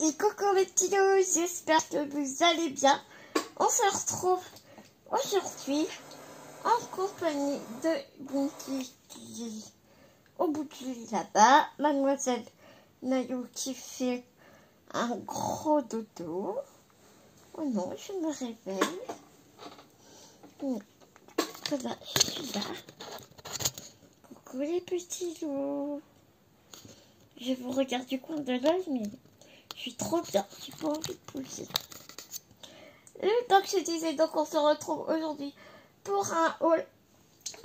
Et coucou mes petits loups, j'espère que vous allez bien. On se retrouve aujourd'hui en compagnie de Bunky qui est au bout du lit là-bas. Mademoiselle Nayo qui fait un gros dodo. Oh non, je me réveille. Voilà, je suis là. Coucou les petits loups. Je vous regarde du coin de l'œil, mais je suis trop bien. J'ai pas envie de bouger. Et donc je disais, donc on se retrouve aujourd'hui pour un haul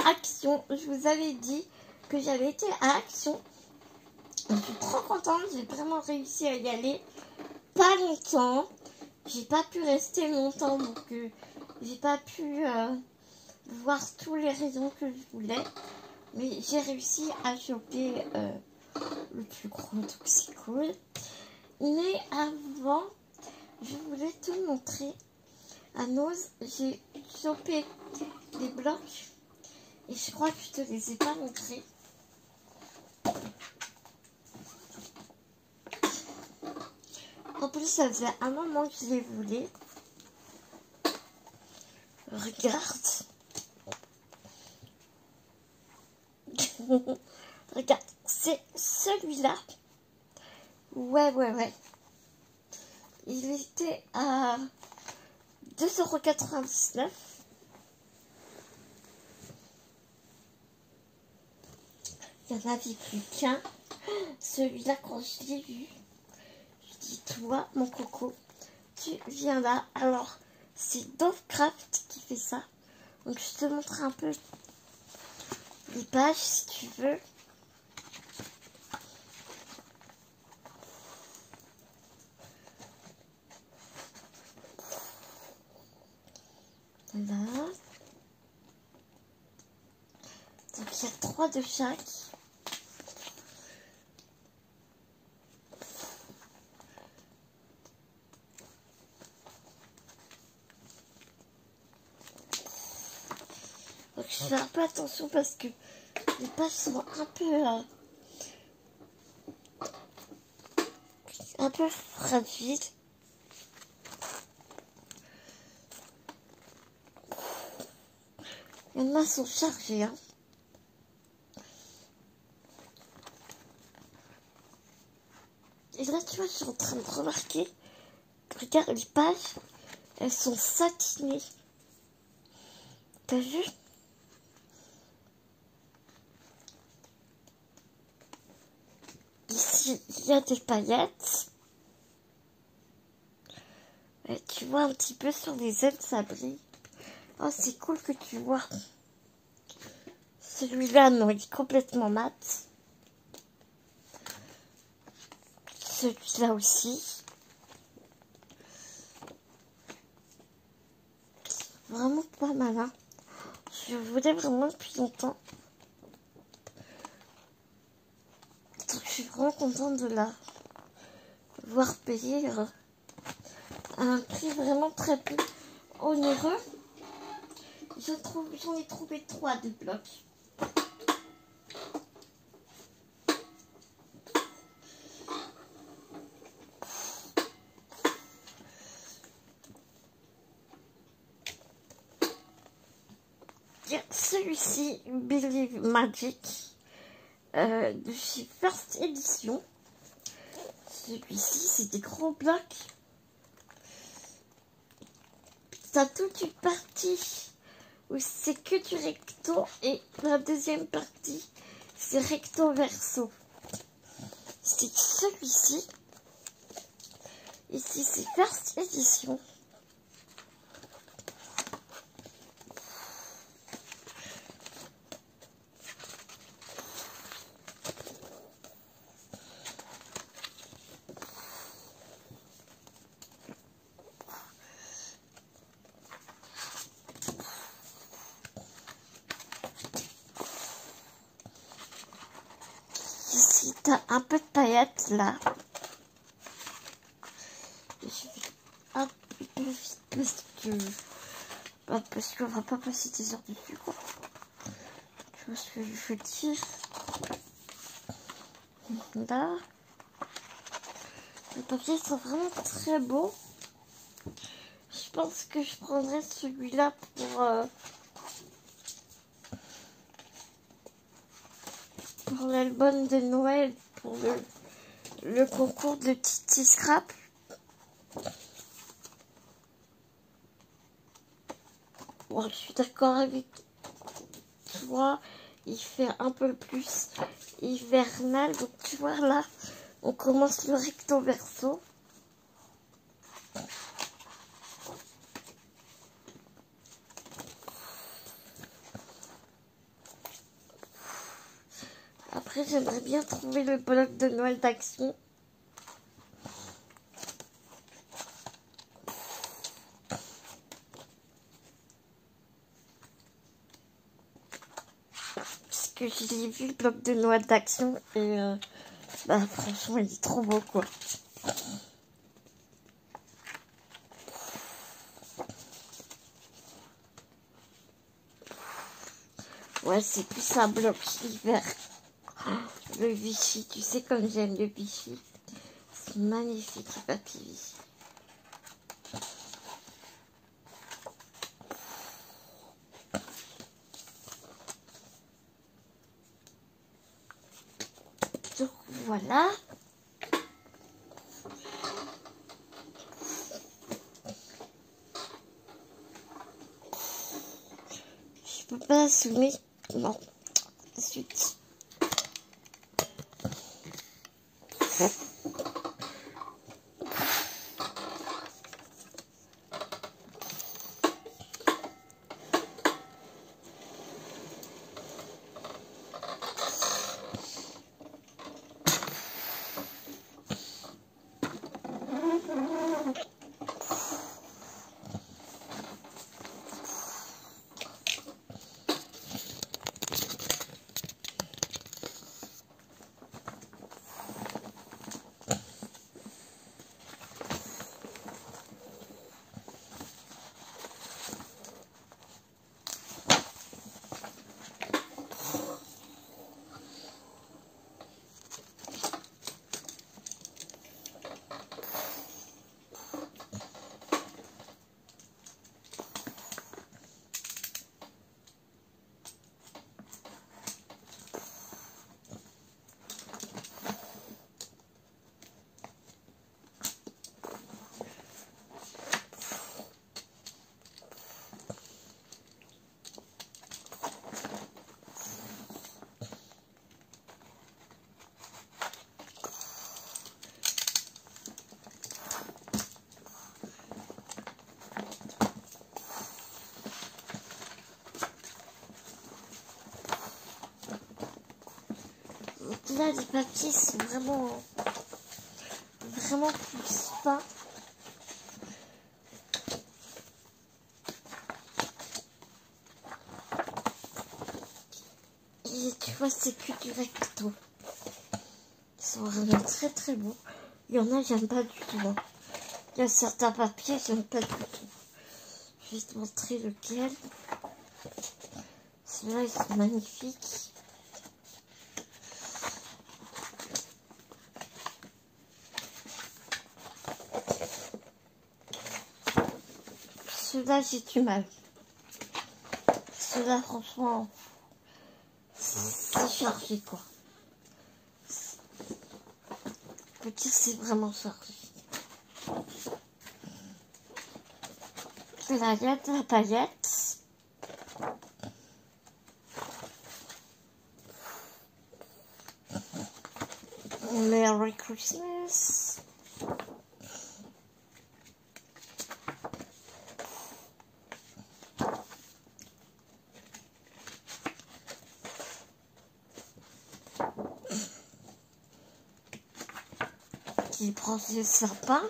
Action. Je vous avais dit que j'avais été à Action. Je suis trop contente. J'ai vraiment réussi à y aller. Pas longtemps. J'ai pas pu rester longtemps, donc j'ai pas pu voir tous les rayons que je voulais. Mais j'ai réussi à choper le plus gros, donc c'est cool. Mais avant, je voulais te montrer. À Nose, j'ai chopé des blocs et je crois que je te les ai pas montrés. En plus, ça faisait un moment que je les voulais. Regarde. Regarde, c'est celui-là. Ouais. Il était à 2,99 €. Il n'y en avait plus qu'un. Celui-là, quand je l'ai vu, je dis, toi, mon coco, tu viens là. Alors, c'est Dovecraft qui fait ça. Donc, je te montre un peu les pages, si tu veux. Voilà. Donc, il y a 3 de chaque. Donc, je fais un peu attention parce que les pages sont un peu fragiles. Les mains sont chargées, hein. Et là, tu vois, je suis en train de remarquer. Regarde, les pages, elles sont satinées. T'as vu? Ici, il y a des paillettes. Et tu vois un petit peu sur les ailes, ça brille. Oh, c'est cool que tu vois. Celui-là, non, il est complètement mat. Celui-là aussi. Vraiment pas mal, hein. Je voulais vraiment depuis longtemps. Donc, je suis vraiment contente de la voir payer à un prix vraiment très peu onéreux. J'en ai trouvé 3 de blocs. Celui-ci, Believe Magic, de chez First Edition. Celui-ci, c'est des gros blocs. T'as toute une partie où c'est que du recto et la deuxième partie, c'est recto verso. C'est celui-ci. Ici, c'est First Edition. Ici, t'as un peu de paillettes là. Je vais un peu vite parce qu'on va pas passer des heures dessus, quoi. Tu vois ce que je veux dire? Là. Les papiers sont vraiment très beaux. Je pense que je prendrai celui-là pour l'album de Noël, pour le concours de Titi Scrap. Bon, je suis d'accord avec toi, il fait un peu plus hivernal. Donc tu vois là, on commence le recto verso. Après, j'aimerais bien trouver le bloc de Noël d'Action. Parce que je l'ai vu, le bloc de Noël d'Action. Et bah, franchement, il est trop beau, quoi. Ouais, c'est plus un bloc hiver. Le Vichy, tu sais comme j'aime le Vichy. C'est magnifique, le papier Vichy. Donc voilà. Je peux pas assumer. Non. Ensuite. Là, les papiers sont vraiment plus fins. Et tu vois, c'est que du recto. Ils sont vraiment très très beaux. Il y en a, j'aime pas du tout. Hein. Il y a certains papiers, j'aime pas du tout. Je vais te montrer lequel. Ceux-là, ils sont magnifiques. Ceux-là, j'ai du mal. Ceux-là, franchement, c'est chargé, quoi. Je peux dire que c'est vraiment chargé. Là, il y a de la palette. Merry Christmas. Qui prend le sapin.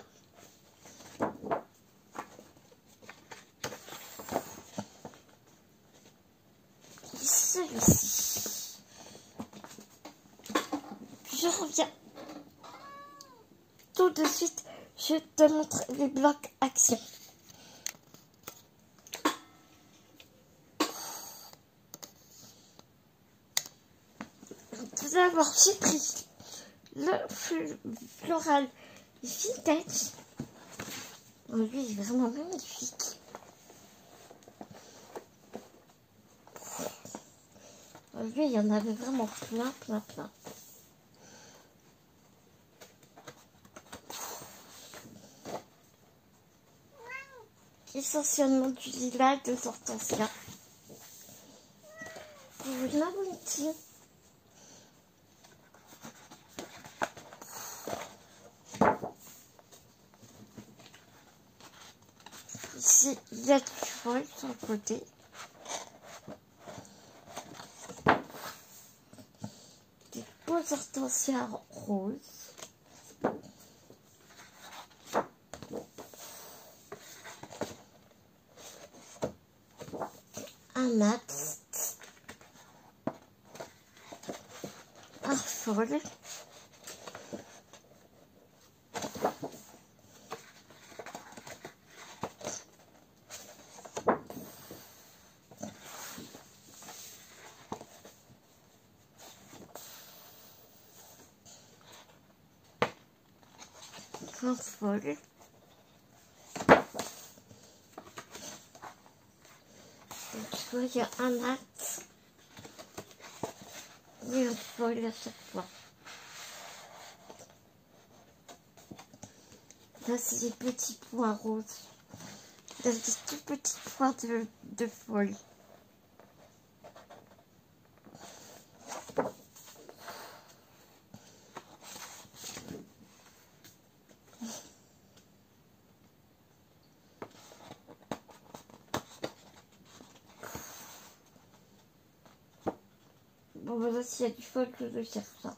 Et celui-ci. Je reviens tout de suite. Je te montre les blocs action. Tout d'abord, j'ai pris le floral vintage. Oh, lui, il est vraiment magnifique. Oh, lui, il y en avait vraiment plein, plein, plein. Essentiellement du lilas, de hortensia. Pour la bonne. Ici, il y a du fol sur le côté. Des beaux hortensias roses. Un mat. Un fol. Un fol. Donc, tu vois, il y a un mat et un fol à chaque fois. Là, c'est des petits points roses. Là, des tout petits points de fol. Bon, voilà, s'il y a du fol, je vais faire ça.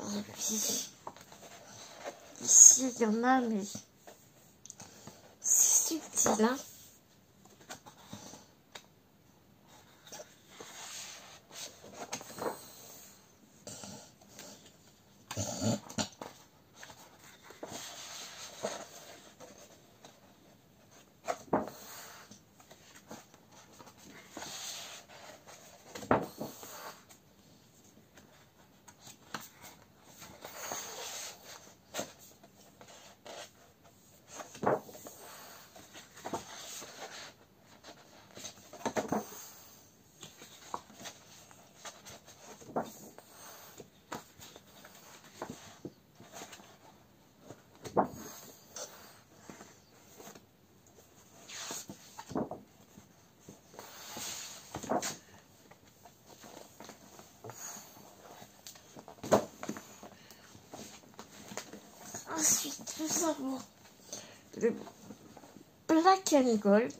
Et puis, ici, il y en a, mais c'est subtil, hein. Ensuite, nous avons le Black and Gold.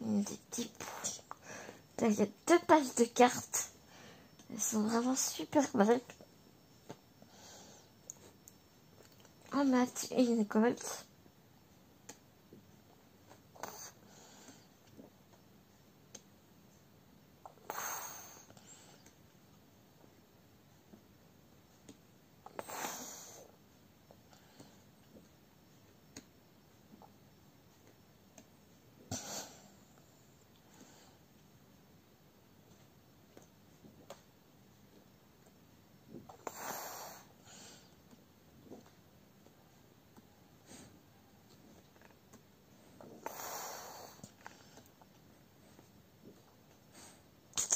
Des types. Là, il y a 2 pages de cartes. Elles sont vraiment super belles. Un mat et une gold.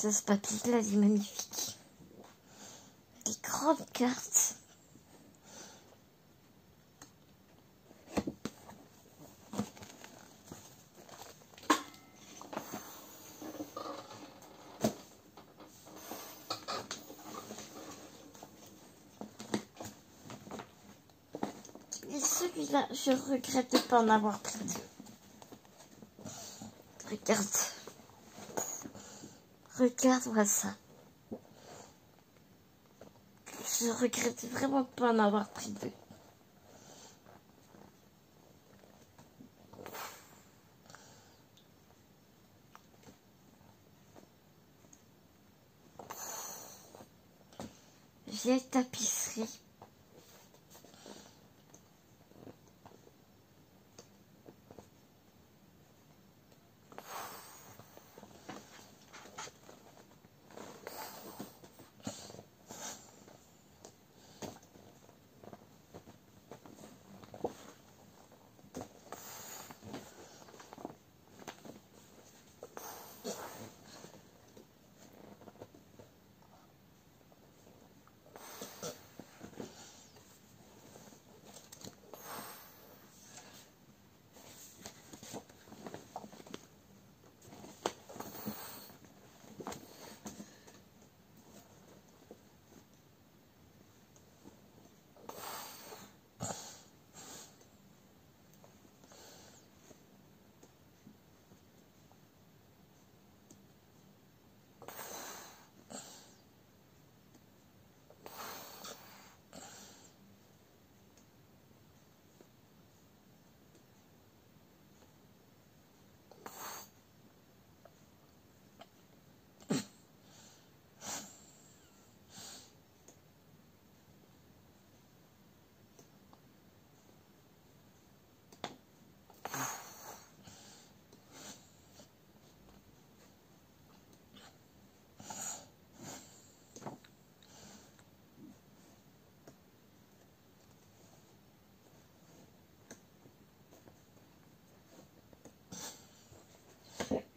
Ce papier-là, il est magnifique. Des grandes cartes. Et celui-là, je regrette de ne pas en avoir pris deux. Regarde. Regarde-moi ça. Je regrette vraiment de ne pas en avoir pris deux. Vieille tapisserie.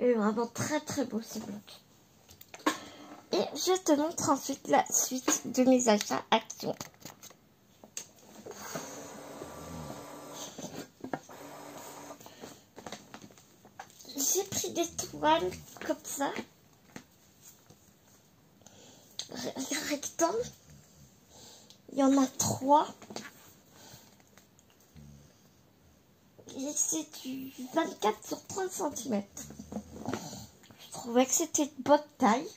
Et vraiment très beau ce bloc. Et je te montre ensuite la suite de mes achats Action. J'ai pris des toiles comme ça. Rectangle. Il y en a 3. Et c'est du 24 sur 30 cm. Je trouvais que c'était de bonne taille.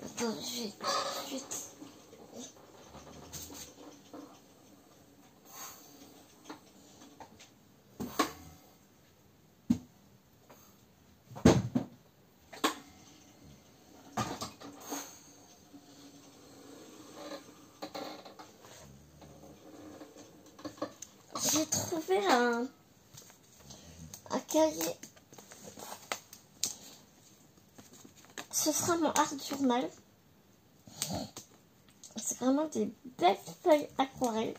Attends, je vais... J'ai trouvé un cahier. Ce sera mon art journal. C'est vraiment des belles feuilles aquarelles.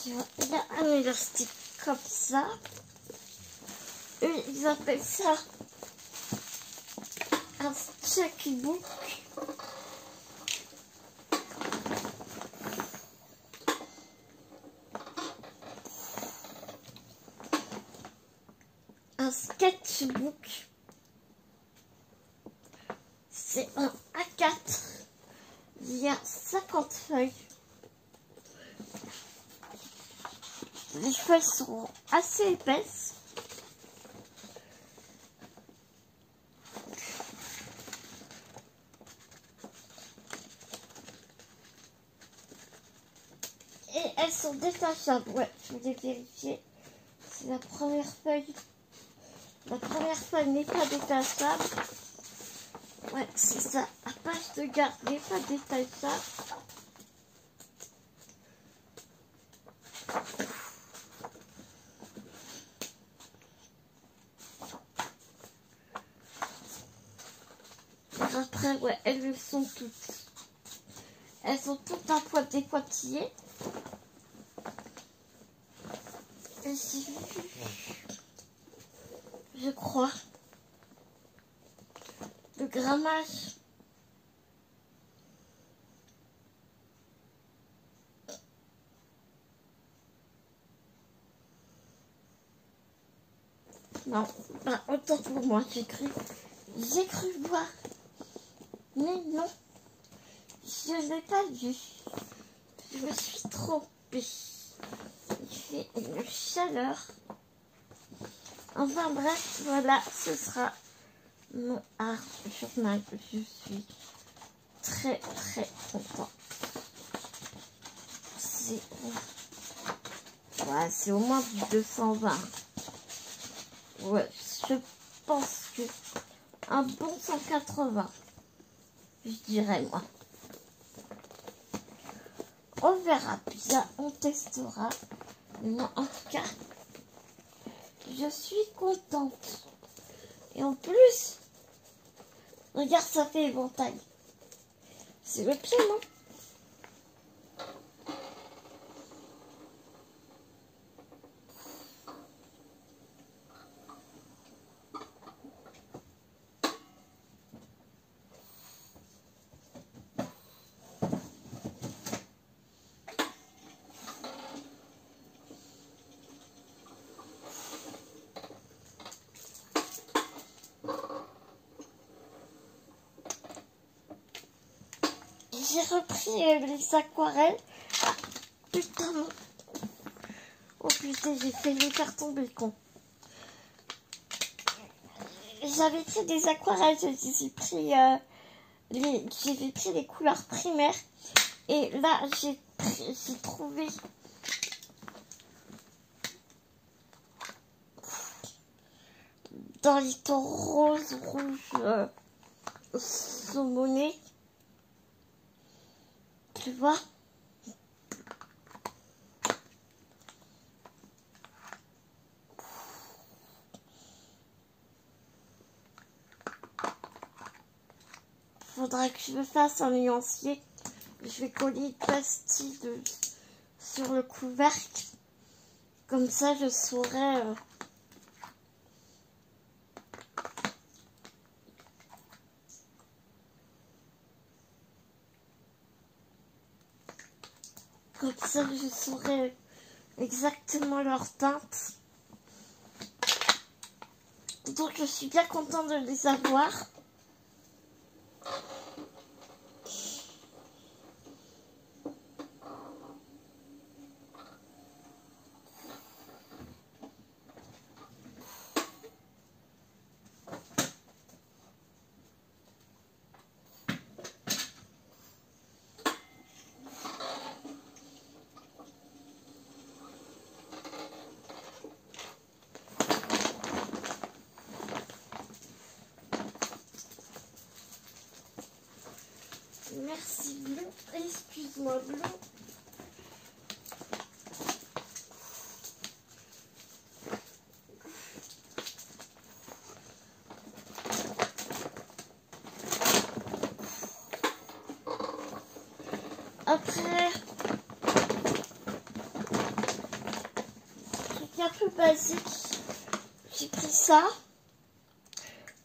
Il y a un élastique comme ça. Eux, ils appellent ça un sketchbook. Un sketchbook. C'est un A4. Il y a 50 feuilles. Les feuilles sont assez épaisses. Et elles sont détachables. Ouais, je voulais vérifier. C'est la première feuille. La première feuille n'est pas détachable. Ouais, c'est ça. La page de garde n'est pas détachable. Après, ouais, elles le sont toutes. Elles sont toutes un poil dépointillées. Et j'ai vu, je crois, le grammage. Non, bah, autant pour moi, j'ai cru voir. Mais non, je n'ai pas vu. Je me suis trompée. Il fait une chaleur. Enfin bref, voilà, ce sera mon art journal. Je suis très très contente. C'est ouais, c'est au moins du 220. Ouais, je pense que un bon 180, je dirais moi. On verra bien, on testera. Mais moi, en tout cas, je suis contente. Et en plus, regarde, ça fait éventail. C'est le pied, non? J'ai repris les aquarelles. Ah, putain, non. Oh putain, j'ai fait le carton bacon. J'avais pris des aquarelles, j'ai pris les couleurs primaires. Et là, j'ai trouvé dans les tons rose, rouge, saumoné. Tu vois? Faudra que je me fasse un nuancier. Je vais coller une pastille sur le couvercle. Comme ça, je saurai... Comme ça, je saurai exactement leur teinte. Donc, je suis bien contente de les avoir. Merci Bleu, excuse-moi Bleu. Après, truc un peu basique, j'ai pris ça.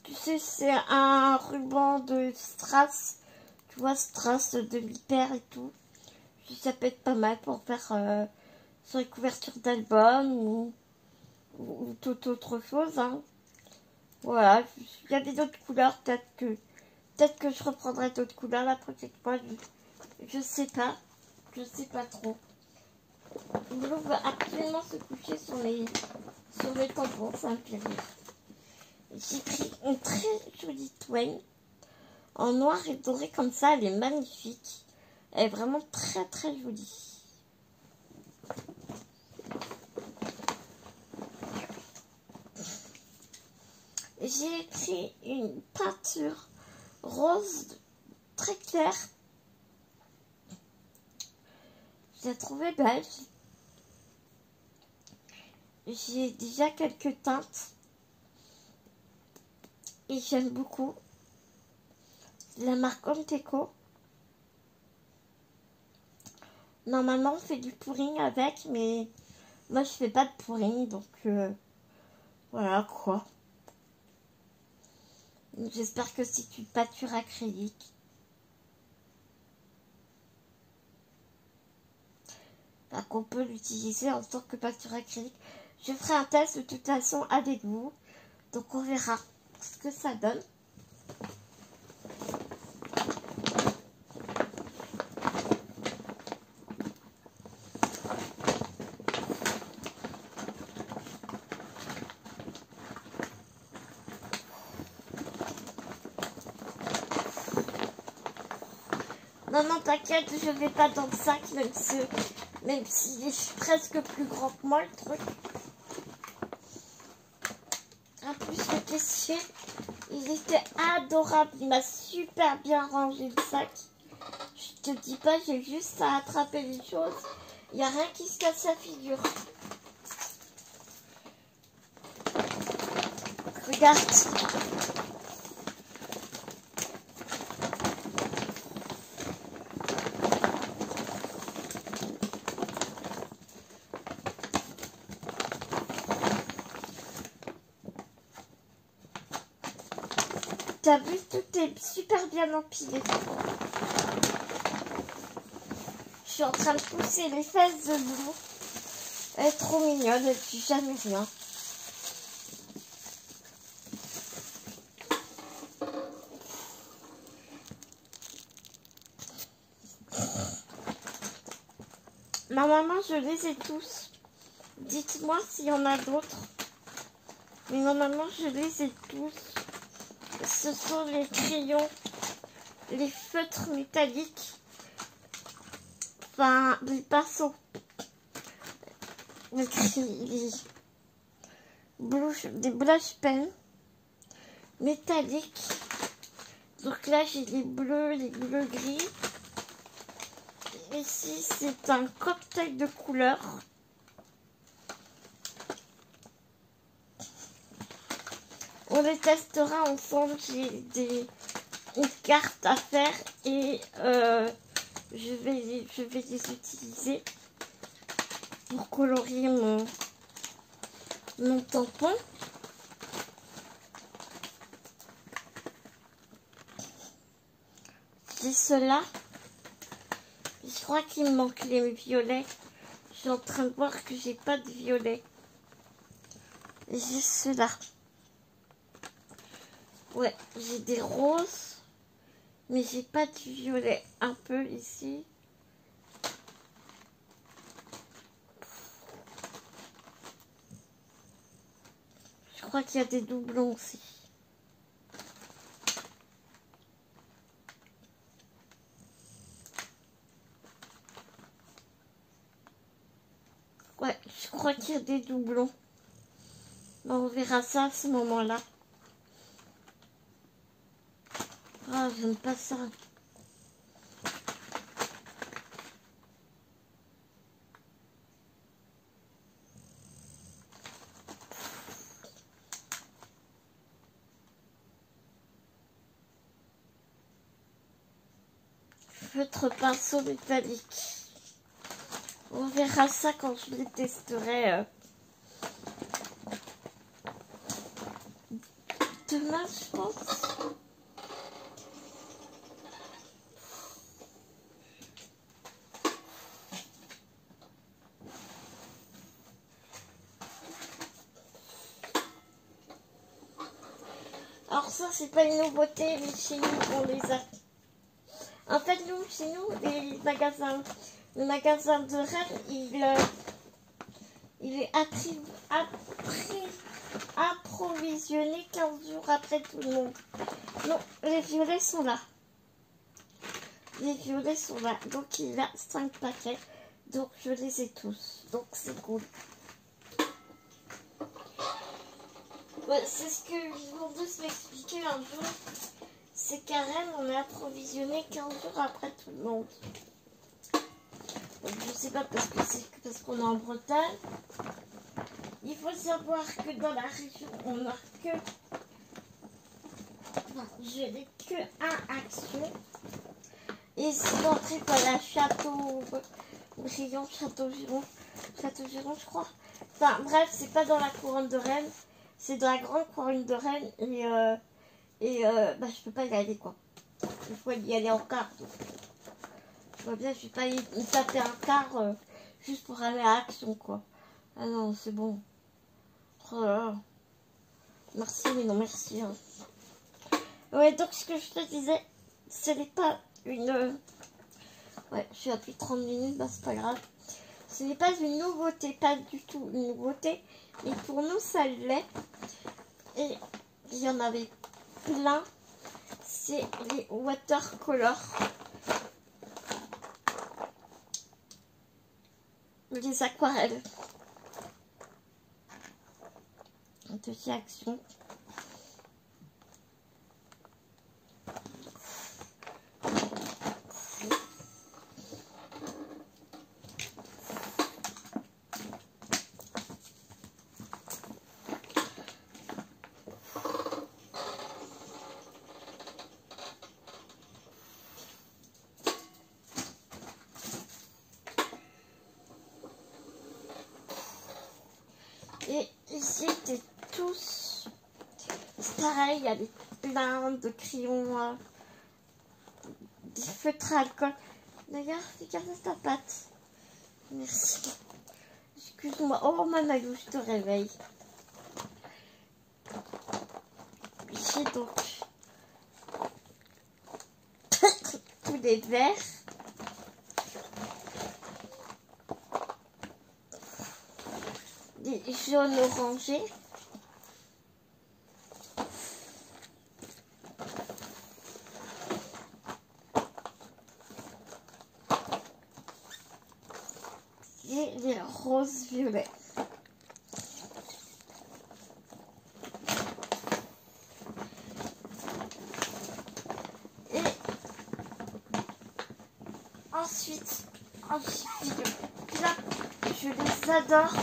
Tu sais, c'est un ruban de strass. Tu vois, strass demi-paire et tout. Ça peut être pas mal pour faire sur les couvertures d'albums ou toute autre chose. Hein. Voilà, il y avait d'autres couleurs. Peut-être que je reprendrai d'autres couleurs la prochaine fois. Je sais pas. Je sais pas trop. Bleu va absolument se coucher sur les tampons. Ça me fait rire. J'ai pris une très jolie Twain en noir et doré comme ça. Elle est magnifique. Elle est vraiment très très jolie. J'ai pris une peinture rose très claire. Je l'ai trouvée belle. J'ai déjà quelques teintes. Et j'aime beaucoup. La marque Onteco. Normalement, on fait du pudding avec, mais moi, je fais pas de pudding, donc voilà quoi. J'espère que c'est une pâture acrylique. Qu'on peut l'utiliser en tant que pâture acrylique. Je ferai un test de toute façon avec vous. Donc on verra ce que ça donne. Non, non, t'inquiète, je vais pas dans le sac, même si je suis presque plus grand que moi, le truc. En plus, le caissier, il était adorable. Il m'a super bien rangé le sac. Je te dis pas, j'ai juste à attraper les choses. Il n'y a rien qui se casse la figure. Regarde. T'as vu, tout est super bien empilé. Je suis en train de pousser les fesses de Lou. Elle est trop mignonne, elle ne dit jamais rien. Normalement, je les ai tous. Dites-moi s'il y en a d'autres. Mais normalement, je les ai tous. Ce sont les crayons, les feutres métalliques. Enfin, les pinceaux. Des blush pens métalliques. Donc là, j'ai les bleus gris. Ici, c'est un cocktail de couleurs. On les testera ensemble. J'ai une carte à faire et je vais les utiliser pour colorier mon tampon. J'ai cela. Je crois qu'il me manque les violets. Je suis en train de voir que j'ai pas de violet. J'ai cela. Ouais, j'ai des roses, mais j'ai pas de violet. Un peu ici. Je crois qu'il y a des doublons aussi. Ouais, je crois qu'il y a des doublons. Bon, on verra ça à ce moment-là. Ah, j'aime pas ça. Feutre pinceau métallique. On verra ça quand je les testerai. Demain, je pense. Alors ça, c'est pas une nouveauté, mais chez nous, on les a. En fait, nous, chez nous, le magasin de Rennes, il est approvisionné 15 jours après tout le monde. Non, les violets sont là. Les violets sont là. Donc, il a 5 paquets. Donc, je les ai tous. Donc, c'est cool. Ouais, c'est ce que Lourdes m'expliquait un jour. C'est qu'à Rennes, on est approvisionné 15 jours après tout le monde. Donc, je sais pas parce qu'on est en Bretagne. Il faut savoir que dans la région, on n'a que... Enfin, je n'ai que un Action. Et c'est entré par la Château Giron, Château Giron, je crois. Enfin bref, c'est pas dans la couronne de Rennes, c'est dans la grande couronne de Rennes bah, je peux pas y aller quoi. Il faut y aller en car. Donc. Je vois bien, je vais pas y taper un car juste pour aller à Action quoi. Ah non, c'est bon. Oh là là. Merci, mais non merci. Hein. Ouais, donc ce que je te disais, ce n'est pas une... Ouais, je suis à plus de 30 minutes, bah c'est pas grave. Ce n'est pas une nouveauté, pas du tout une nouveauté. Mais pour nous, ça l'est. Et il y en avait plein. C'est les watercolors. Les aquarelles. De chez Action. Et ici, c'est tous... C'est pareil, il y avait plein de crayons, des feutres à alcool. D'ailleurs, regarde ta patte. Merci. Excuse-moi. Oh, Mamalou, je te réveille. J'ai donc tous les verres. Des jaunes orangés. Et les roses violets. Et ensuite, là, je les adore.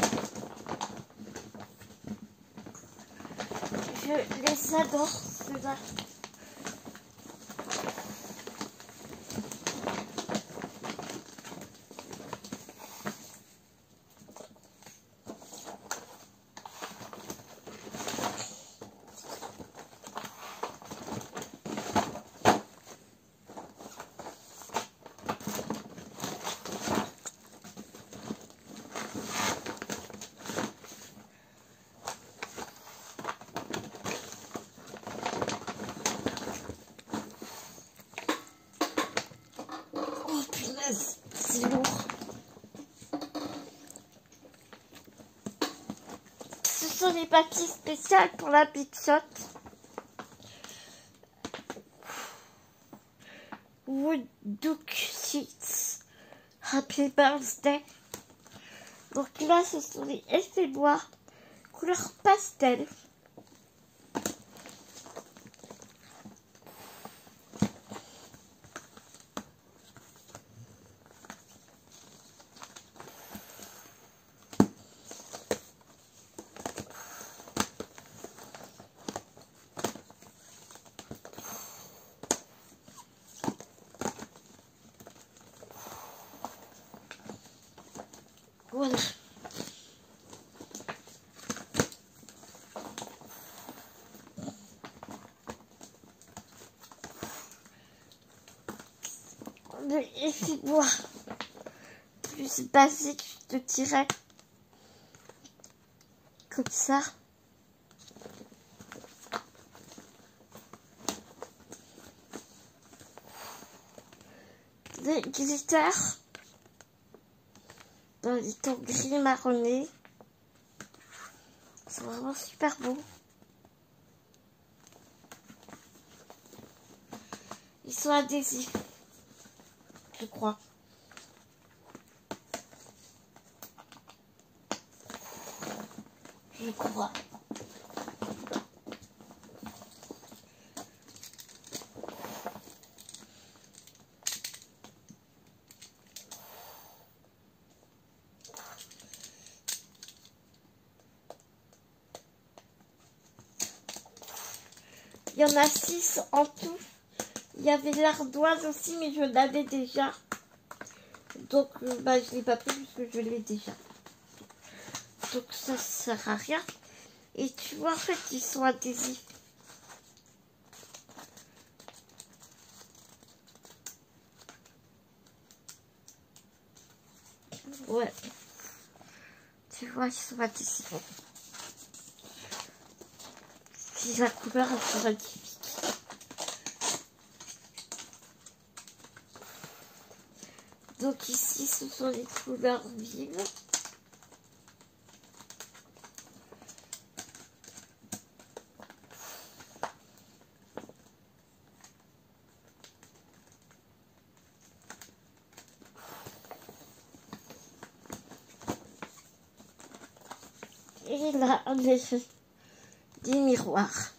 Je les adore, ceux-là. Oh punaise, c'est lourd. Ce sont des papiers spéciaux pour la Big Shot. Wood Duck Sheets. Happy Birthday. Donc là, ce sont les effets bois couleur pastel. Voilà. Le effet bois plus basique, je te dirais. Comme ça. Des glitters. Dans les tons gris marronnés. C'est vraiment super beau. Ils sont adhésifs, je crois. Je crois. Il y en a 6 en tout. Il y avait l'ardoise aussi, mais je l'avais déjà. Donc, bah, je ne l'ai pas pris puisque je l'ai déjà. Donc, ça sert à rien. Et tu vois, en fait, ils sont adhésifs. Ouais. Tu vois, ils sont adhésifs. Si la couleur, elle sera difficile. Donc ici, ce sont les couleurs vives. Et là, on a des miroirs.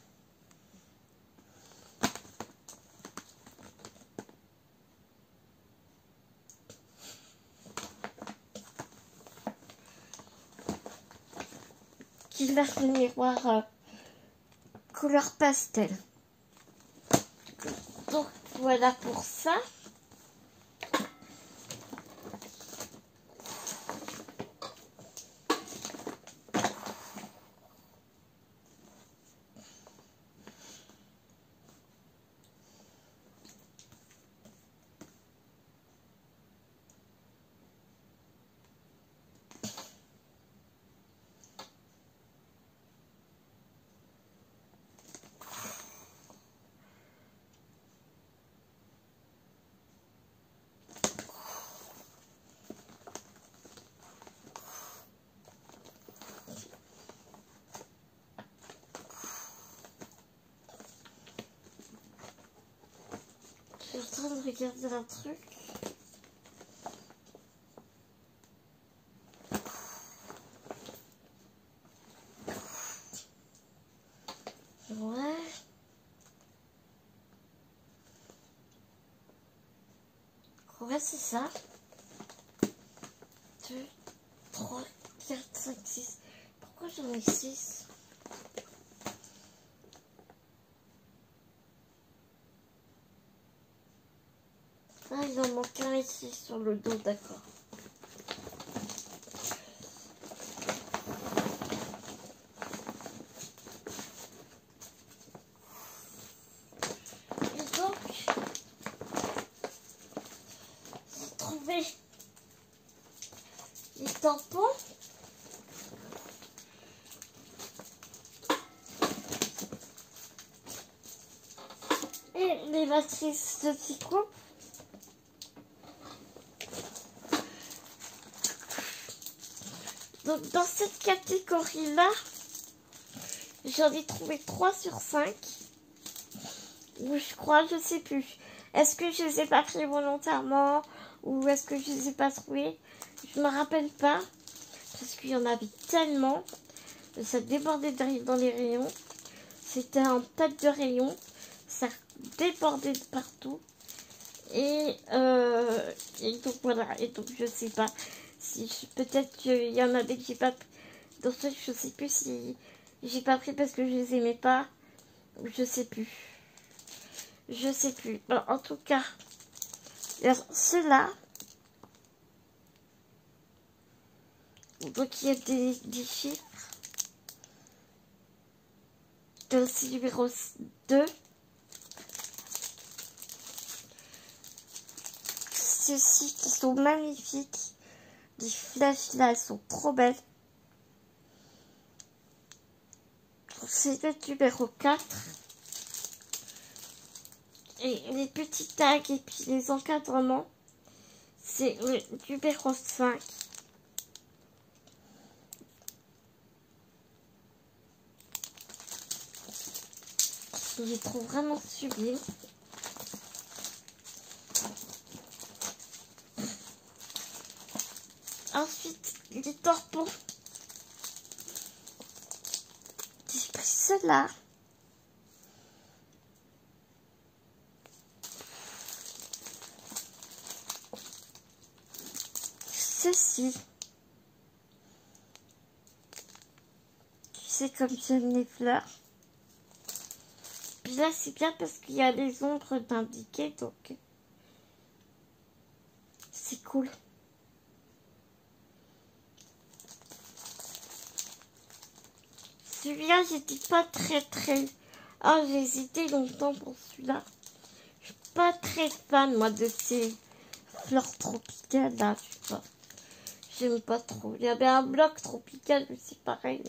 Qui a des miroirs couleur pastel. Donc voilà pour ça. Je suis en train de regarder un truc. Ouais. C'est ça. 2, 3, 4, 5, 6. Pourquoi j'en ai 6? Ah, il en manque un ici sur le dos, d'accord. Et donc, j'ai trouvé les tampons. Et les matrices de psycho. Donc dans cette catégorie-là, j'en ai trouvé 3 sur 5. Ou je crois, je sais plus. Est-ce que je les ai pas pris volontairement ou est-ce que je les ai pas trouvés? Je me rappelle pas. Parce qu'il y en avait tellement. Ça débordait dans les rayons. C'était un tas de rayons. Ça débordait de partout. Et donc voilà. Et donc je sais pas. Si peut-être qu'il y en avait que j'ai pas pris. Dans ce, je sais plus si j'ai pas pris parce que je les aimais pas. Je sais plus. Je sais plus. Bon, en tout cas, ceux-là. Donc il y a des chiffres. Dossier numéro 2. Ceux-ci qui sont magnifiques. Les flèches là, elles sont trop belles. C'est le numéro 4. Et les petits tags et puis les encadrements, c'est le numéro 5. Je les trouve vraiment sublimes. Ensuite, les tampons. J'ai pris ceux-là. Ceci. Tu sais, comme j'aime les fleurs. Puis là, c'est bien parce qu'il y a les ombres d'indiquer, donc c'est cool. Celui-là, j'étais pas très... Ah, j'ai hésité longtemps pour celui-là. Je suis pas très fan, moi, de ces fleurs tropicales, là, je sais pas. J'aime pas trop. Il y avait un bloc tropical aussi, pareil.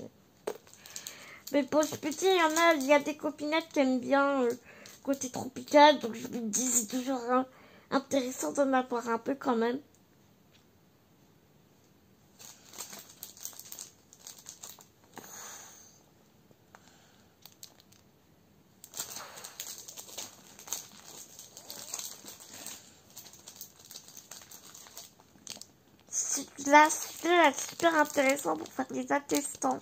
Mais bon, je peux dire, il y a des copinettes qui aiment bien côté tropical, donc je me dis, c'est toujours intéressant d'en avoir un peu quand même. Celui-là, c'est super intéressant pour faire des attestants.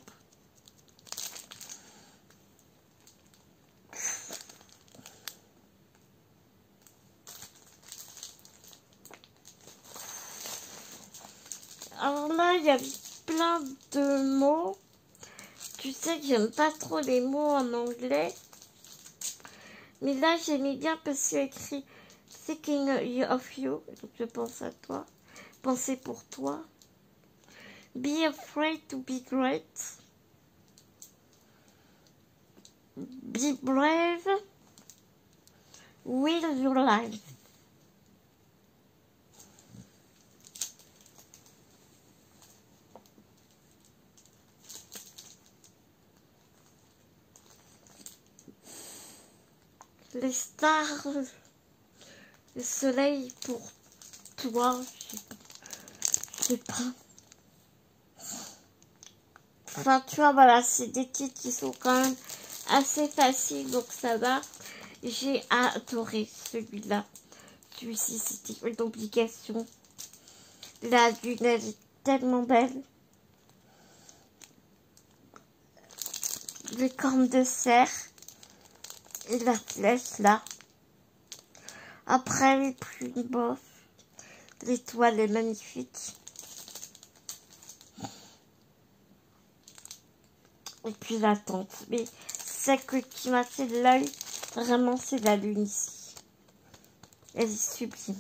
Alors là, il y avait plein de mots. Tu sais que j'aime pas trop les mots en anglais. Mais là, j'aimais bien parce qu'il y a écrit Thinking of you. Donc je pense à toi. Penser pour toi. Be afraid to be great. Be brave. Will your life. Les stars, le soleil pour toi, je sais pas. Enfin, tu vois, voilà, c'est des titres qui sont quand même assez faciles, donc ça va. J'ai adoré celui-là. Celui-ci, c'était une obligation. La lune, elle est tellement belle. Les cornes de cerf. Et la flèche, là. Après, les plumes, bof. L'étoile est magnifique. Et puis la tente. Mais celle qui m'a fait de l'œil, vraiment, c'est la lune ici. Elle est sublime.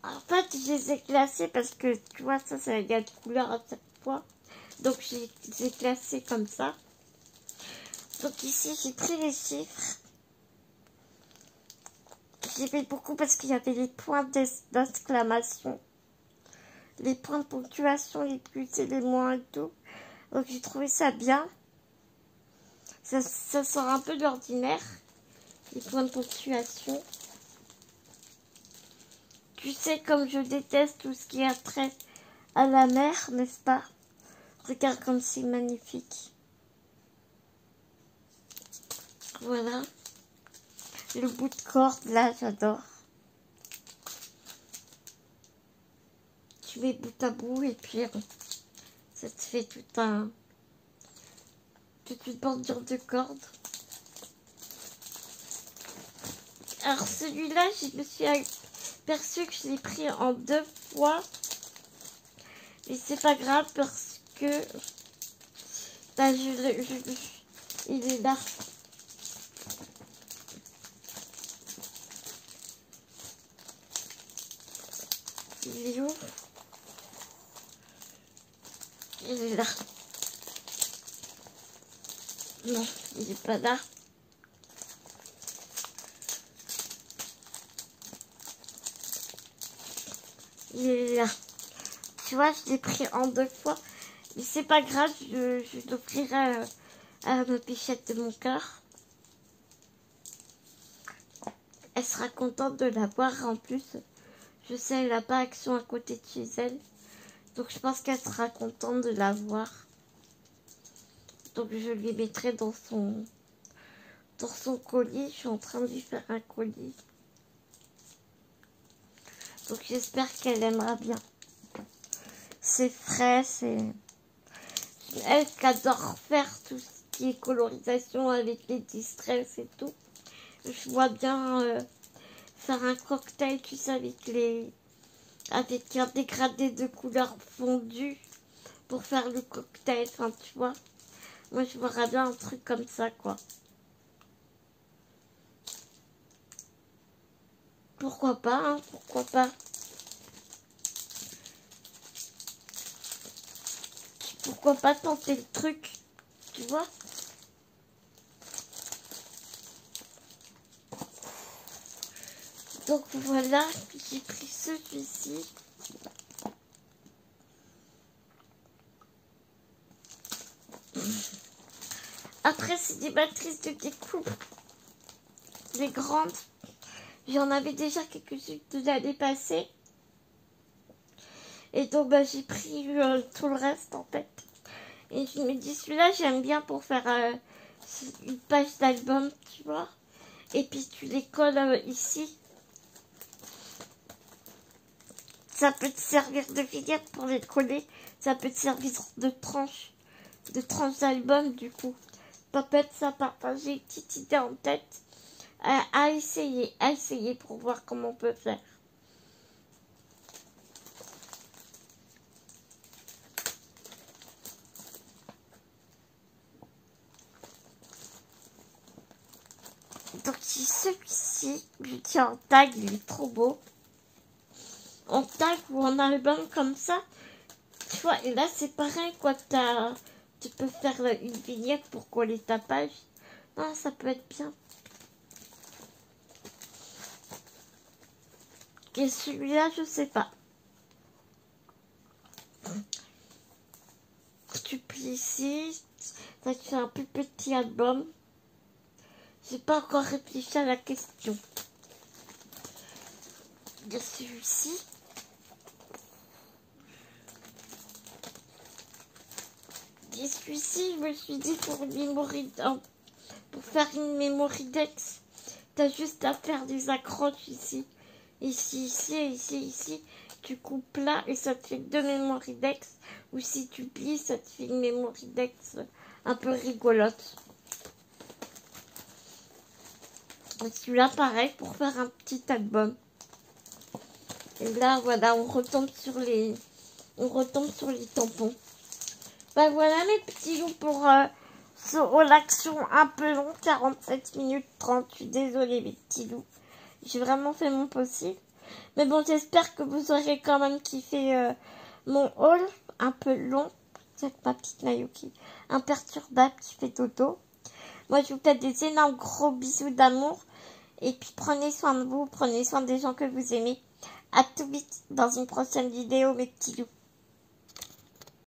En fait, je les ai classés parce que, tu vois, ça il y a de couleurs à chaque fois. Donc, je les ai classés comme ça. Donc, ici, j'ai pris les chiffres. J'ai fait beaucoup parce qu'il y avait les points d'exclamation. Les points de ponctuation, les plus et les moins et tout. Donc, j'ai trouvé ça bien. Ça sort un peu de l'ordinaire. Les points de ponctuation. Tu sais, comme je déteste tout ce qui a trait à la mer, n'est-ce pas? Regarde comme c'est magnifique. Voilà. Le bout de corde, là, j'adore. Tu mets bout à bout et puis ça te fait toute une bordure de corde. Alors celui-là, je me suis aperçue que je l'ai pris en 2 fois. Mais c'est pas grave parce que bah, il est là. Il est où? Il est là. Non, il est pas là. Il est là. Tu vois, je l'ai pris en 2 fois. Mais c'est pas grave, je l'offrirai à ma bichette de mon cœur. Elle sera contente de l'avoir. En plus, je sais, elle n'a pas Action à côté de chez elle. Donc je pense qu'elle sera contente de l'avoir. Donc je lui mettrai dans son colis. Je suis en train de lui faire un colis. Donc j'espère qu'elle aimera bien. C'est frais, c'est... Elle qui adore faire tout ce qui est colorisation avec les distress et tout. Je vois bien faire un cocktail, tu sais, avec les avec un dégradé de couleur fondue pour faire le cocktail, enfin tu vois. Moi je verrais bien un truc comme ça quoi. Pourquoi pas, hein, pourquoi pas. Pourquoi pas tenter le truc, tu vois. Donc voilà, j'ai pris celui-ci. Après, c'est des matrices de découpe. Les grandes. J'en avais déjà quelques-unes de l'année passée. Et donc, bah, j'ai pris tout le reste, en fait. Et je me dis, celui-là, j'aime bien pour faire une page d'album, tu vois. Et puis, tu les colles ici. Ça peut te servir de vignette pour les coller. Ça peut te servir de tranche d'album, du coup. Ça peut être sympa. Enfin, j'ai une petite idée en tête à essayer pour voir comment on peut faire. Donc j'ai celui-ci, je tiens en tag, il est trop beau. En tag ou en album comme ça, tu vois, et là c'est pareil quoi, tu peux faire une vignette pour coller ta page. Non, ça peut être bien. Et celui-là, je sais pas. Tu plies ici, ça te fait un plus petit album. J'ai pas encore réfléchi à la question. Il y a celui-ci. Et celui-ci, je me suis dit pour faire une Memory-Dex, t'as juste à faire des accroches ici. Ici, ici, et ici, ici. Tu coupes là et ça te fait 2 Memory-Dex. Ou si tu plies, ça te fait une Memory-Dex un peu rigolote. Celui-là, pareil, pour faire un petit album. Et là, voilà, on retombe sur les tampons. Bah voilà mes petits loups pour ce haul action un peu long, 47 minutes 30. Je suis désolée mes petits loups. J'ai vraiment fait mon possible. Mais bon, j'espère que vous aurez quand même kiffé mon haul un peu long. C'est ma petite Nayoki imperturbable qui fait dodo. Moi, je vous fais des énormes gros bisous d'amour. Et puis, prenez soin de vous, prenez soin des gens que vous aimez. À tout vite dans une prochaine vidéo, mes petits loups.